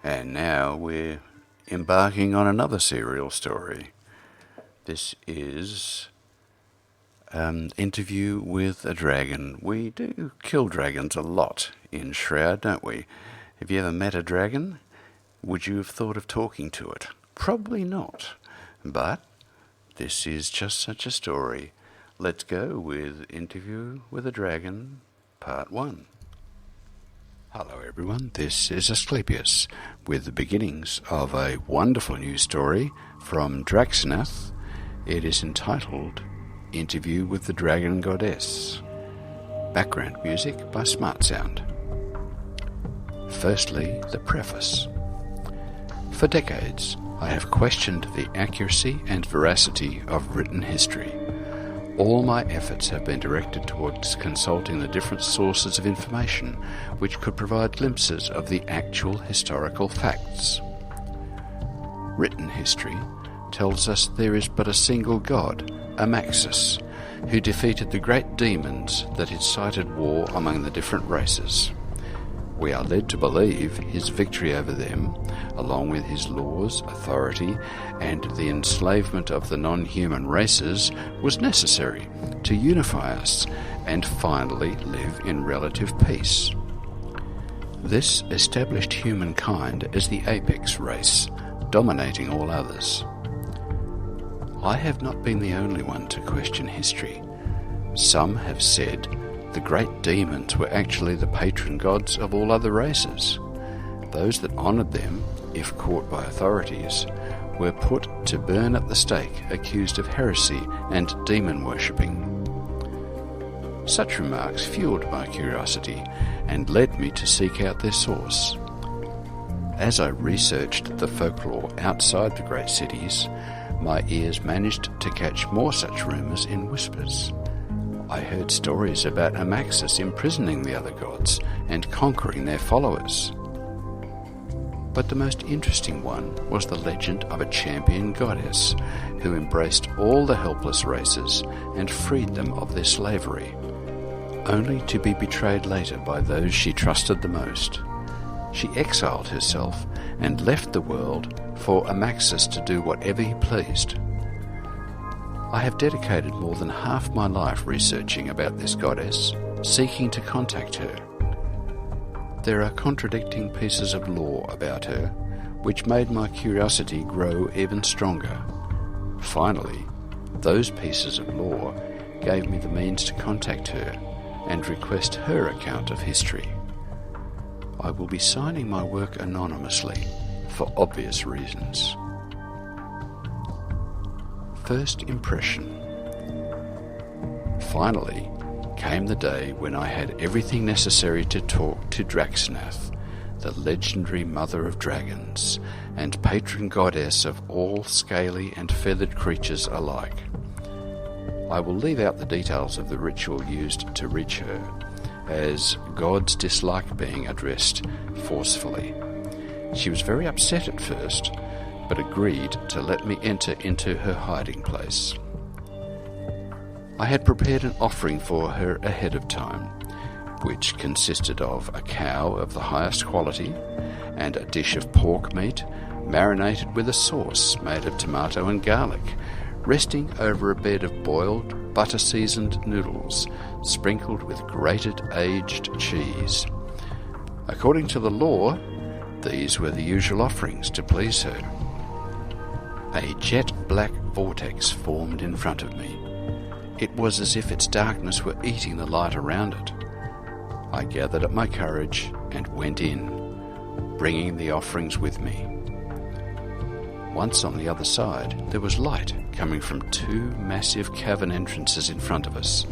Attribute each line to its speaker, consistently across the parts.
Speaker 1: And now we're embarking on another serial story. This is Interview with a Dragon. We do kill dragons a lot in Shroud, don't we? Have you ever met a dragon? Would you have thought of talking to it? Probably not. But this is just such a story. Let's go with Interview with a Dragon, Part 1. Hello everyone, this is Asclepius with the beginnings of a wonderful new story from Draxnath. It is entitled Interview with the Dragon Goddess. Background music by Smart Sound. Firstly, the preface. For decades, I have questioned the accuracy and veracity of written history. All my efforts have been directed towards consulting the different sources of information which could provide glimpses of the actual historical facts. Written history tells us there is but a single god, Amaxus, who defeated the great demons that incited war among the different races. We are led to believe his victory over them, along with his laws, authority, and the enslavement of the non-human races, was necessary to unify us and finally live in relative peace. This established humankind as the apex race, dominating all others. I have not been the only one to question history. Some have said the great demons were actually the patron gods of all other races. Those that honoured them, if caught by authorities, were put to burn at the stake, accused of heresy and demon worshipping. Such remarks fueled my curiosity and led me to seek out their source. As I researched the folklore outside the great cities, my ears managed to catch more such rumours in whispers. I heard stories about Amaxus imprisoning the other gods and conquering their followers. But the most interesting one was the legend of a champion goddess who embraced all the helpless races and freed them of their slavery, only to be betrayed later by those she trusted the most. She exiled herself and left the world for Amaxus to do whatever he pleased. I have dedicated more than half my life researching about this goddess, seeking to contact her. There are contradicting pieces of lore about her, which made my curiosity grow even stronger. Finally, those pieces of lore gave me the means to contact her and request her account of history. I will be signing my work anonymously, for obvious reasons. First impression. Finally came the day when I had everything necessary to talk to Draxnath, the legendary mother of dragons and patron goddess of all scaly and feathered creatures alike. I will leave out the details of the ritual used to reach her, as gods dislike being addressed forcefully. She was very upset at first, but agreed to let me enter into her hiding place. I had prepared an offering for her ahead of time, which consisted of a cow of the highest quality and a dish of pork meat marinated with a sauce made of tomato and garlic, resting over a bed of boiled, butter-seasoned noodles sprinkled with grated aged cheese. According to the law, these were the usual offerings to please her. A jet-black vortex formed in front of me. It was as if its darkness were eating the light around it. I gathered up my courage and went in, bringing the offerings with me. Once on the other side, there was light coming from two massive cavern entrances in front of us,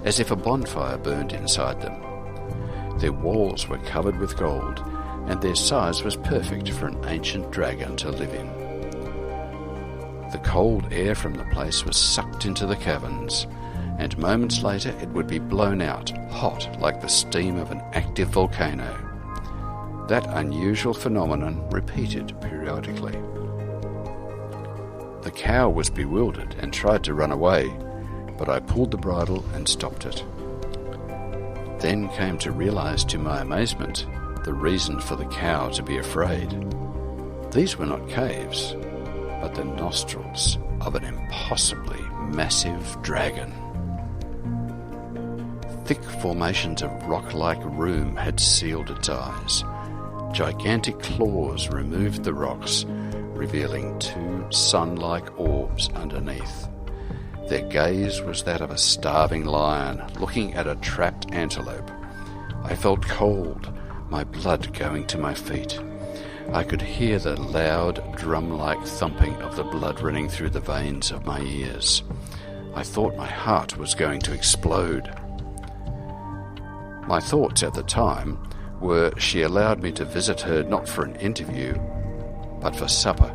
Speaker 1: as if a bonfire burned inside them. Their walls were covered with gold, and their size was perfect for an ancient dragon to live in. The cold air from the place was sucked into the caverns, and moments later it would be blown out, hot like the steam of an active volcano. That unusual phenomenon repeated periodically. The cow was bewildered and tried to run away, but I pulled the bridle and stopped it. Then came to realize to my amazement the reason for the cow to be afraid. These were not caves, but the nostrils of an impossibly massive dragon. Thick formations of rock-like rheum had sealed its eyes. Gigantic claws removed the rocks, revealing two sun-like orbs underneath. Their gaze was that of a starving lion looking at a trapped antelope. I felt cold, my blood going to my feet. I could hear the loud, drum-like thumping of the blood running through the veins of my ears. I thought my heart was going to explode. My thoughts at the time were she allowed me to visit her not for an interview, but for supper.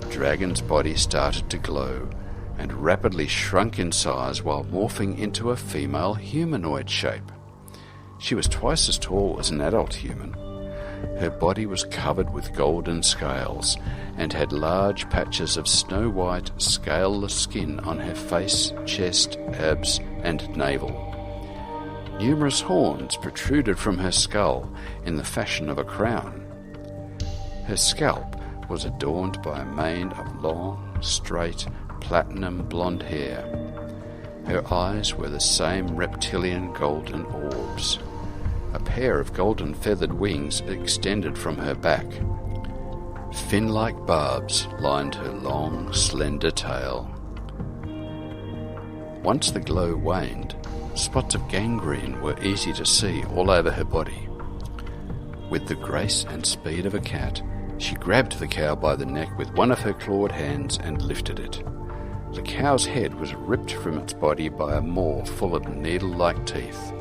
Speaker 1: The dragon's body started to glow and rapidly shrunk in size while morphing into a female humanoid shape. She was twice as tall as an adult human. Her body was covered with golden scales and had large patches of snow-white, scaleless skin on her face, chest, abs, and navel. Numerous horns protruded from her skull in the fashion of a crown. Her scalp was adorned by a mane of long, straight, platinum blonde hair. Her eyes were the same reptilian golden orbs. A pair of golden feathered wings extended from her back. Fin-like barbs lined her long, slender tail. Once the glow waned, spots of gangrene were easy to see all over her body. With the grace and speed of a cat, she grabbed the cow by the neck with one of her clawed hands and lifted it. The cow's head was ripped from its body by a maw full of needle-like teeth.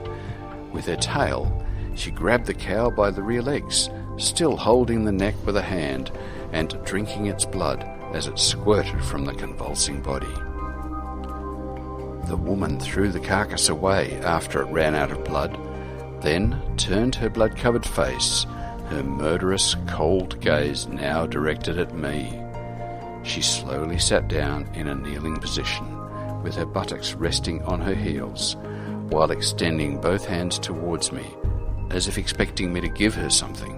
Speaker 1: With her tail, she grabbed the cow by the rear legs, still holding the neck with a hand and drinking its blood as it squirted from the convulsing body. The woman threw the carcass away after it ran out of blood, then turned her blood-covered face, her murderous, cold gaze now directed at me. She slowly sat down in a kneeling position, with her buttocks resting on her heels, while extending both hands towards me, as if expecting me to give her something.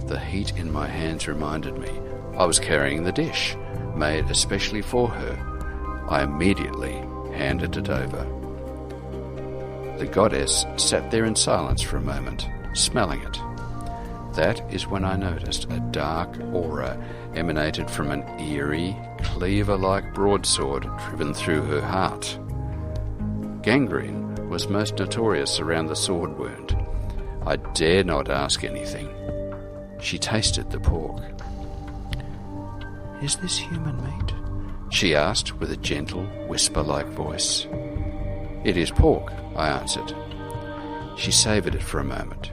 Speaker 1: The heat in my hands reminded me I was carrying the dish, made especially for her. I immediately handed it over. The goddess sat there in silence for a moment, smelling it. That is when I noticed a dark aura emanated from an eerie, cleaver-like broadsword driven through her heart. Gangrene was most notorious around the sword wound. I dared not ask anything. She tasted the pork. "Is this human meat?" she asked with a gentle, whisper-like voice. "It is pork," I answered. She savoured it for a moment.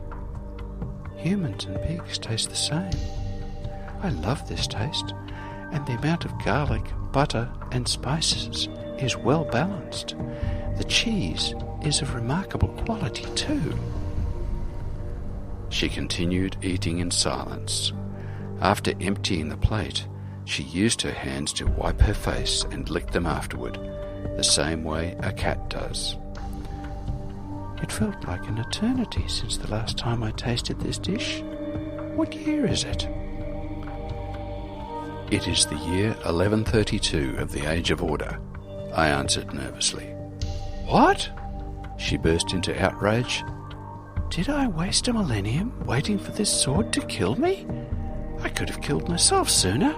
Speaker 1: "Humans and pigs taste the same. I love this taste, and the amount of garlic, butter, and spices is well balanced. The cheese is of remarkable quality too." She continued eating in silence. After emptying the plate, she used her hands to wipe her face and lick them afterward, the same way a cat does. "It felt like an eternity since the last time I tasted this dish. What year is it?" "It is the year 1132 of the Age of Order," I answered nervously. "What?" She burst into outrage. "Did I waste a millennium waiting for this sword to kill me? I could have killed myself sooner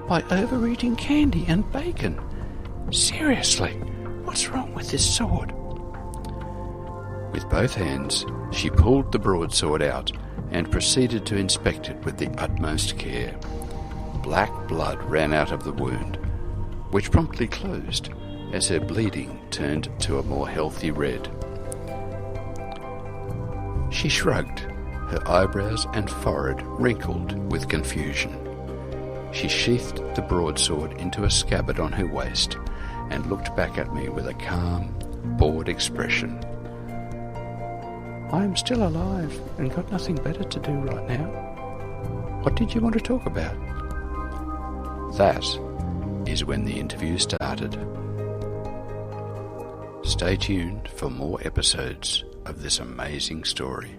Speaker 1: by overeating candy and bacon. Seriously, what's wrong with this sword?" With both hands, she pulled the broadsword out and proceeded to inspect it with the utmost care. Black blood ran out of the wound, which promptly closed as her bleeding turned to a more healthy red. She shrugged, her eyebrows and forehead wrinkled with confusion. She sheathed the broadsword into a scabbard on her waist and looked back at me with a calm, bored expression. "I am still alive and got nothing better to do right now. What did you want to talk about?" That is when the interview started. Stay tuned for more episodes of this amazing story.